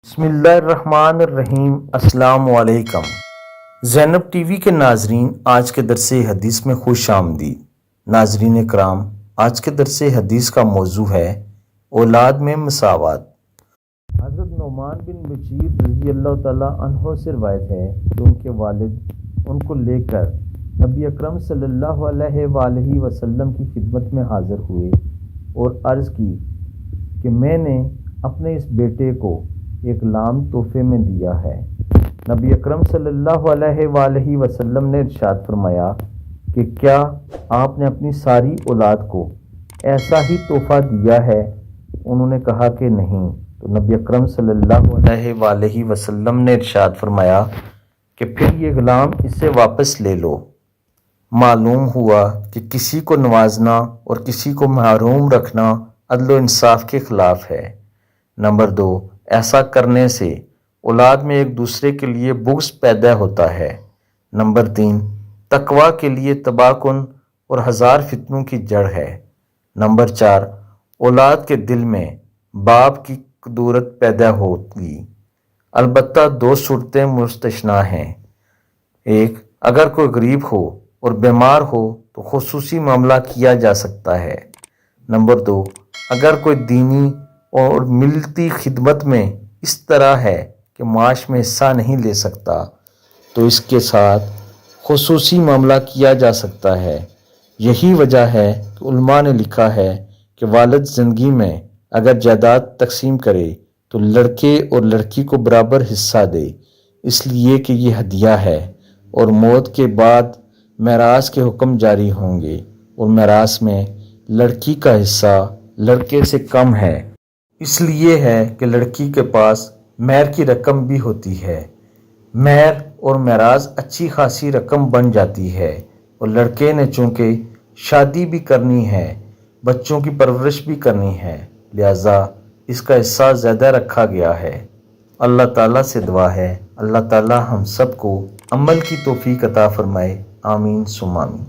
بسم اللہ الرحمن الرحیم۔ السلام علیکم زینب ٹی وی کے ناظرین، آج کے درس حدیث میں خوش آمدید۔ ناظرین کرام، آج کے درس حدیث کا موضوع ہے اولاد میں مساوات۔ حضرت نعمان بن بشیر رضی اللہ تعالیٰ عنہ سے روایت ہے کہ ان کے والد ان کو لے کر نبی اکرم صلی اللہ علیہ وآلہ وسلم کی خدمت میں حاضر ہوئے اور عرض کی کہ میں نے اپنے اس بیٹے کو ایک لام تحفے میں دیا ہے۔ نبی اکرم صلی اللہ علیہ وآلہ وسلم نے ارشاد فرمایا کہ کیا آپ نے اپنی ساری اولاد کو ایسا ہی تحفہ دیا ہے؟ انہوں نے کہا کہ نہیں۔ تو نبی اکرم صلی اللہ علیہ وآلہ وسلم نے ارشاد فرمایا کہ پھر یہ غلام اسے واپس لے لو۔ معلوم ہوا کہ کسی کو نوازنا اور کسی کو محروم رکھنا عدل و انصاف کے خلاف ہے۔ نمبر 2، ایسا کرنے سے اولاد میں ایک دوسرے کے لیے بغض پیدا ہوتا ہے۔ نمبر 3، تقویٰ کے لیے تباہ کن اور ہزار فتنوں کی جڑ ہے۔ نمبر 4، اولاد کے دل میں باپ کی قدورت پیدا ہوگی۔ البتہ 2 صورتیں مستثنیٰ ہیں۔ 1، اگر کوئی غریب ہو اور بیمار ہو تو خصوصی معاملہ کیا جا سکتا ہے۔ نمبر 2، اگر کوئی دینی اور ملتی خدمت میں اس طرح ہے کہ معاش میں حصہ نہیں لے سکتا تو اس کے ساتھ خصوصی معاملہ کیا جا سکتا ہے۔ یہی وجہ ہے کہ علماء نے لکھا ہے کہ والد زندگی میں اگر جائیداد تقسیم کرے تو لڑکے اور لڑکی کو برابر حصہ دے، اس لیے کہ یہ ہدیہ ہے اور موت کے بعد میراث کے حکم جاری ہوں گے اور میراث میں لڑکی کا حصہ لڑکے سے کم ہے۔ اس لیے ہے کہ لڑکی کے پاس مہر کی رقم بھی ہوتی ہے۔ مہر اور میراث اچھی خاصی رقم بن جاتی ہے اور لڑکے نے چونکہ شادی بھی کرنی ہے، بچوں کی پرورش بھی کرنی ہے، لہذا اس کا حصہ زیادہ رکھا گیا ہے۔ اللہ تعالیٰ سے دعا ہے اللہ تعالیٰ ہم سب کو عمل کی توفیق عطا فرمائے۔ آمین ثم آمین۔